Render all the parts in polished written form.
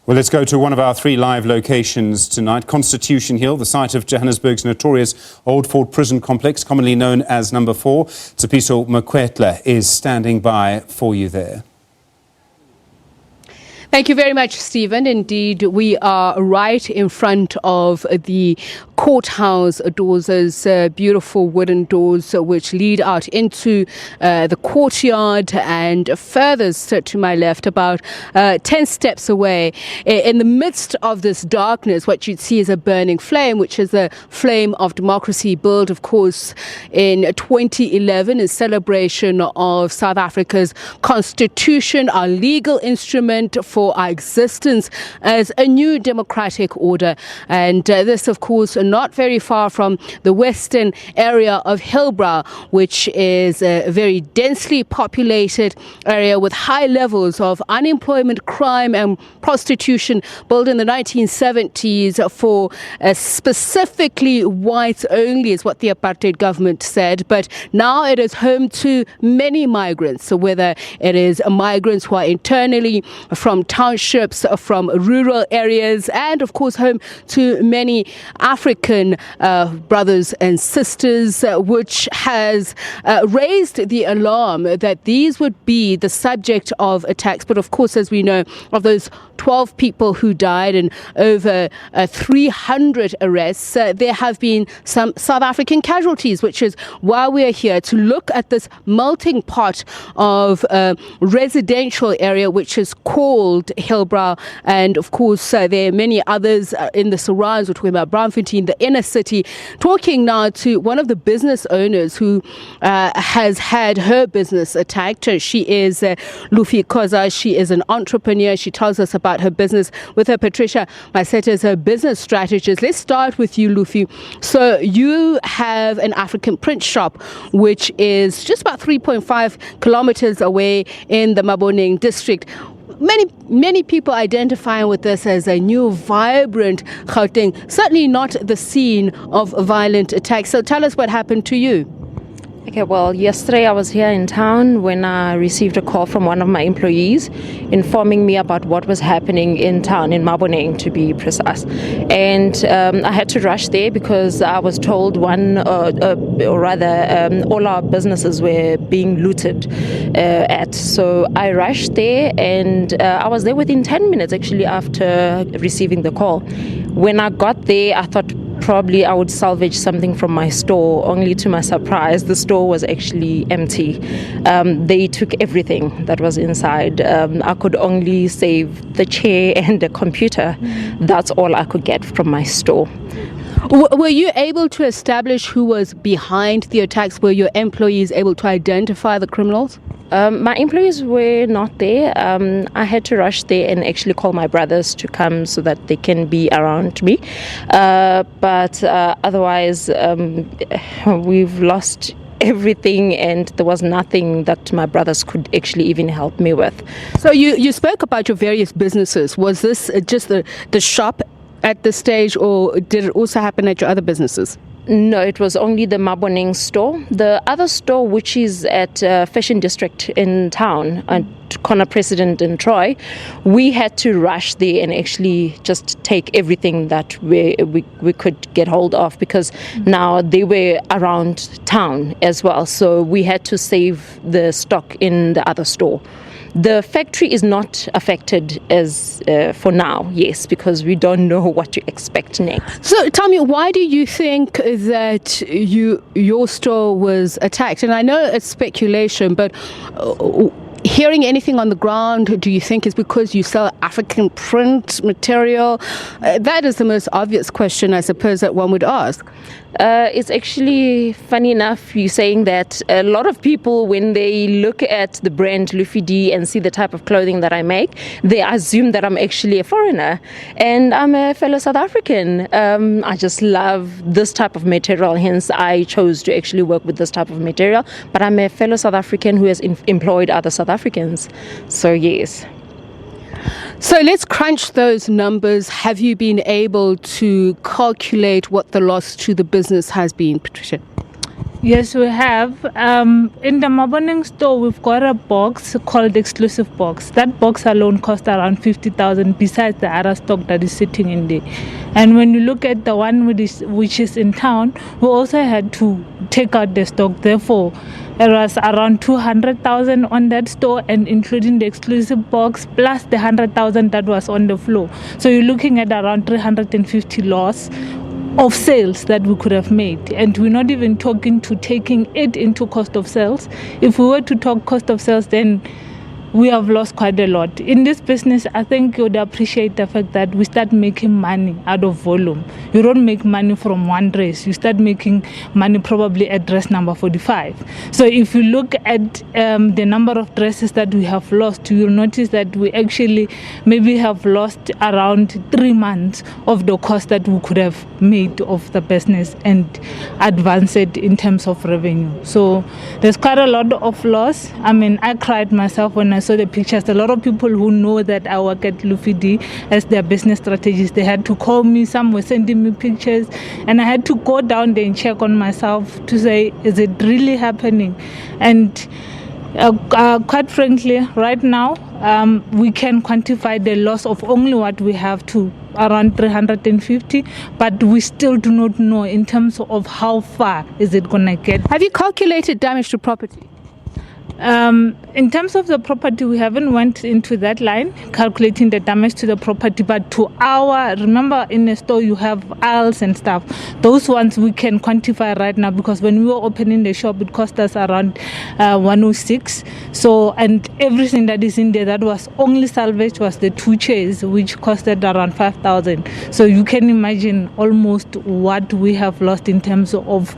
Well, let's go to one of our three live locations tonight. Constitution Hill, the site of Johannesburg's notorious Old Fort Prison Complex, commonly known as Number 4. Tsepiso Makwetla is standing by for you there. Thank you very much, Stephen. Indeed, we are right in front of the courthouse doors, those beautiful wooden doors which lead out into the courtyard, and further to my left, about 10 steps away. In the midst of this darkness, what you'd see is a burning flame, which is the flame of democracy, built, of course, in 2011 in celebration of South Africa's constitution, our legal instrument for our existence as a new democratic order. And this, of course, not very far from the western area of Hillbrow, which is a very densely populated area with high levels of unemployment, crime and prostitution, built in the 1970s for specifically whites only, is what the apartheid government said. But now it is home to many migrants, so whether it is migrants who are internally from townships, from rural areas, and of course home to many African brothers and sisters, which has raised the alarm that these would be the subject of attacks. But of course, as we know, of those 12 people who died and over 300 arrests, there have been some South African casualties, which is why we are here to look at this melting pot of residential area which is called Hillbrow. And of course, there are many others in the surrounds. We're talking about Braamfontein, the inner city. Talking now to one of the business owners who has had her business attacked. She is Lufi Koza. She is an entrepreneur. She tells us about her business with her. Patricia Maseta is her business strategist. Let's start with you, Lufi. So you have an African print shop, which is just about 3.5 kilometers away in the Maboneng district. Many people identifying with this as a new, vibrant Gauteng, certainly not the scene of violent attacks. So tell us what happened to you. Okay, well, yesterday I was here in town when I received a call from one of my employees informing me about what was happening in town, in Maboneng to be precise. And I had to rush there because I was told all our businesses were being looted at. So I rushed there, and I was there within 10 minutes actually after receiving the call. When I got there, I thought probably I would salvage something from my store, only to my surprise, the store was actually empty. They took everything that was inside. I could only save the chair and the computer. That's all I could get from my store. Were you able to establish who was behind the attacks? Were your employees able to identify the criminals? My employees were not there. I had to rush there and actually call my brothers to come so that they can be around me. But otherwise, we've lost everything, and there was nothing that my brothers could actually even help me with. So you spoke about your various businesses. Was this just the shop at this stage, or did it also happen at your other businesses? No, it was only the Maboneng store. The other store, which is at Fashion District in town, at Corner President in Troy, we had to rush there and actually just take everything that we could get hold of, because now they were around town as well. So we had to save the stock in the other store. The factory is not affected as for now, yes, because we don't know what to expect next. So tell me, why do you think that your store was attacked? And I know it's speculation, but hearing anything on the ground, do you think is because you sell African print material? That is the most obvious question, I suppose, that one would ask. It's actually funny enough you saying that. A lot of people, when they look at the brand Lufidi and see the type of clothing that I make, they assume that I'm actually a foreigner, and I'm a fellow South African. I just love this type of material, hence I chose to actually work with this type of material. But I'm a fellow South African who has employed other South Africans. So yes. So let's crunch those numbers. Have you been able to calculate what the loss to the business has been, Patricia? Yes, we have. In the Maboneng store, we've got a box called exclusive box. That box alone costs around 50,000 besides the other stock that is sitting in there. And when you look at the one which is in town, we also had to take out the stock. Therefore, it was around 200,000 on that store, and including the exclusive box plus the 100,000 that was on the floor. So you're looking at around 350 loss of sales that we could have made, and we're not even talking to taking it into cost of sales. If we were to talk cost of sales, then we have lost quite a lot. In this business, I think you would appreciate the fact that we start making money out of volume. You don't make money from one dress. You start making money probably at dress number 45. So if you look at the number of dresses that we have lost, you'll notice that we actually maybe have lost around 3 months of the cost that we could have made of the business and advance it in terms of revenue. So there's quite a lot of loss. I mean, I cried myself when I saw the pictures. A lot of people who know that I work at Lufidi as their business strategist, they had to call me. Some were sending me pictures, and I had to go down there and check on myself to say, is it really happening? And quite frankly, right now, we can quantify the loss of only what we have to around 350, but we still do not know in terms of how far is it going to get. Have you calculated damage to property? In terms of the property, we haven't went into that line, calculating the damage to the property, but to remember in a store you have aisles and stuff. Those ones we can quantify right now, because when we were opening the shop, it cost us around 106. So, and everything that is in there that was only salvaged was the 2 chairs, which costed around 5,000. So you can imagine almost what we have lost in terms of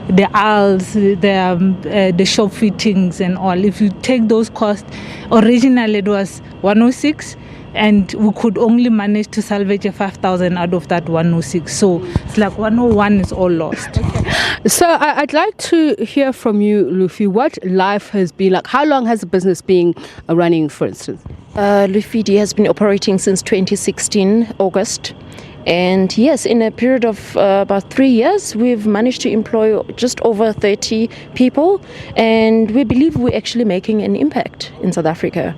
the aisles, the shop fittings and all. If you take those costs, originally it was 106, and we could only manage to salvage a 5,000 out of that 106. So it's like 101 is all lost. So I'd like to hear from you, Lufi, what life has been like. How long has the business been running, for instance? Lufidi has been operating since 2016, August. And yes, in a period of about 3 years, we've managed to employ just over 30 people, and we believe we're actually making an impact in South Africa.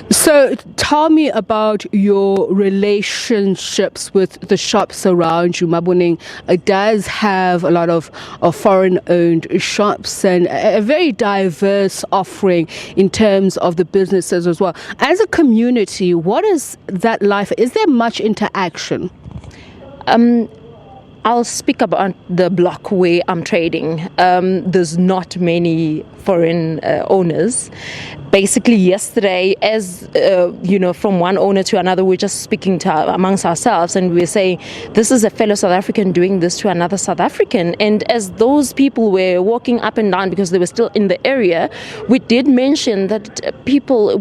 So tell me about your relationships with the shops around you. Maboneng does have a lot of foreign-owned shops and a very diverse offering in terms of the businesses as well. As a community, what is that like? Is there much interaction? I'll speak about the block where I'm trading. There's not many foreign owners. Basically, yesterday, as from one owner to another, we're just speaking amongst ourselves, and we're saying, this is a fellow South African doing this to another South African. And as those people were walking up and down, because they were still in the area, we did mention that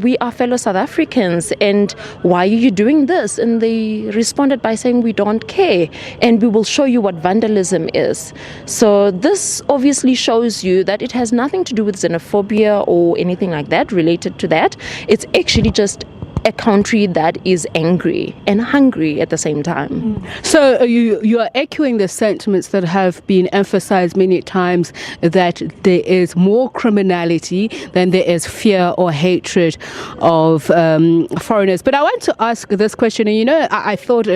we are fellow South Africans, and why are you doing this? And they responded by saying, we don't care, and we will show you what vandalism is. So this obviously shows you that it has nothing to do with xenophobia or anything like that related to that. It's actually just a country that is angry and hungry at the same time. So you are echoing the sentiments that have been emphasized many times, that there is more criminality than there is fear or hatred of foreigners. But I want to ask this question, and I thought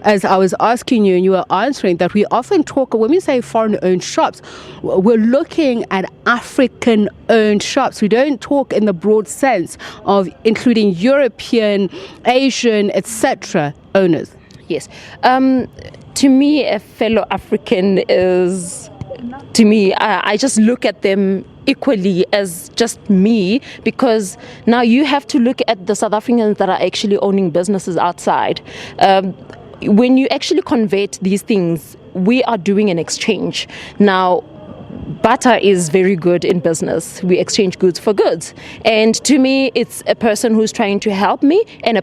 as I was asking you and you were answering, that we often talk, when we say foreign-owned shops, we're looking at African-owned shops. We don't talk in the broad sense of including European, Asian, etc. owners. Yes. To me, a fellow African is, I just look at them equally as just me, because now you have to look at the South Africans that are actually owning businesses outside. When you actually convert these things, we are doing an exchange. Now, butter is very good in business. We exchange goods for goods. And to me, it's a person who's trying to help me and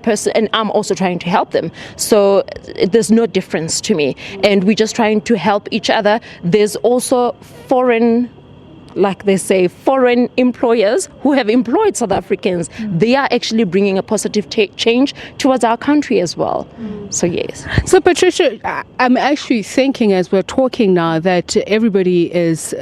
I'm also trying to help them. So there's no difference to me. And we're just trying to help each other. There's also foreign like they say, foreign employers who have employed South Africans, they are actually bringing a positive change towards our country as well. So yes. So Patricia, I'm actually thinking as we're talking now that everybody is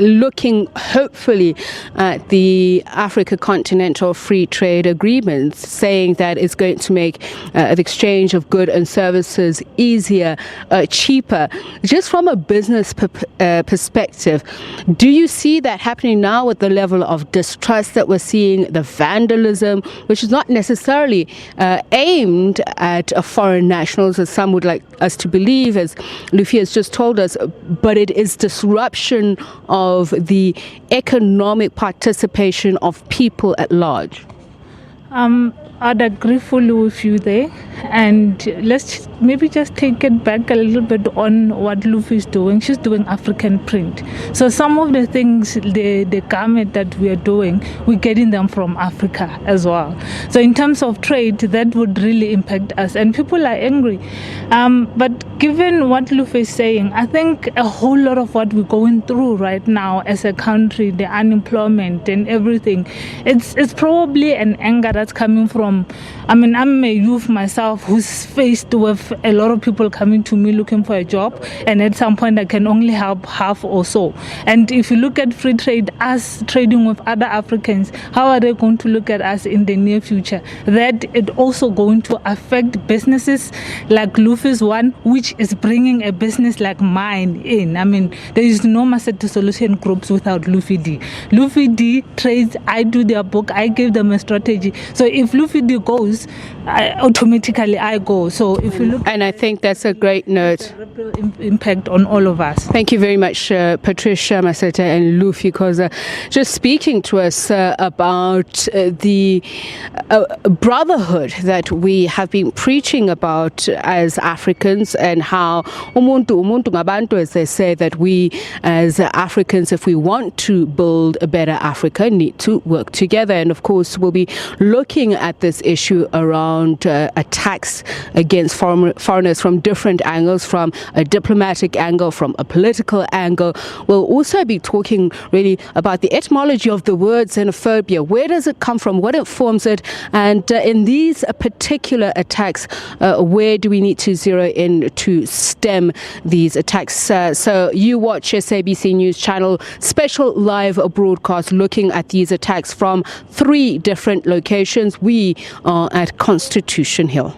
looking hopefully at the Africa Continental Free Trade Agreements, saying that it's going to make the exchange of goods and services easier, cheaper. Just from a business perspective, do you see that happening now with the level of distrust that we're seeing, the vandalism, which is not necessarily aimed at foreign nationals, as some would like us to believe, as Luffy has just told us, but it is disruption of the economic participation of people at large? I'd agree fully with you there, and let's maybe just take it back a little bit on what Luffy is doing. She's doing African print. So some of the things, the garment that we are doing, we're getting them from Africa as well. So in terms of trade, that would really impact us, and people are angry. But given what Luffy is saying, I think a whole lot of what we're going through right now as a country, the unemployment and everything, it's probably an anger that's coming from, I'm a youth myself who's faced with a lot of people coming to me looking for a job, and at some point I can only help half or so. And if you look at free trade, us trading with other Africans, how are they going to look at us in the near future? That it also going to affect businesses like Luffy's one, which is bringing a business like mine in. There is no Maseto Solution Groups without Luffy D. Luffy D trades, I do their book, I give them a strategy. So if Luffy D goes, automatically I go. So if you look, and I think that's a great note. Impact on all of us. Thank you very much, Patricia, Maseta, and Luffy, because just speaking to us about the brotherhood that we have been preaching about as Africans, and how umuntu ngabantu, as they say, that we as Africans, if we want to build a better Africa, need to work together. And of course, we'll be looking at this issue around attacks against foreigners from different angles, from a diplomatic angle, from a political angle. We'll also be talking really about the etymology of the word xenophobia. Where does it come from? What informs it? And in these particular attacks, where do we need to zero in to stem these attacks? So you watch SABC News Channel special live broadcast looking at these attacks from 3 different locations. We are at Constitution Hill.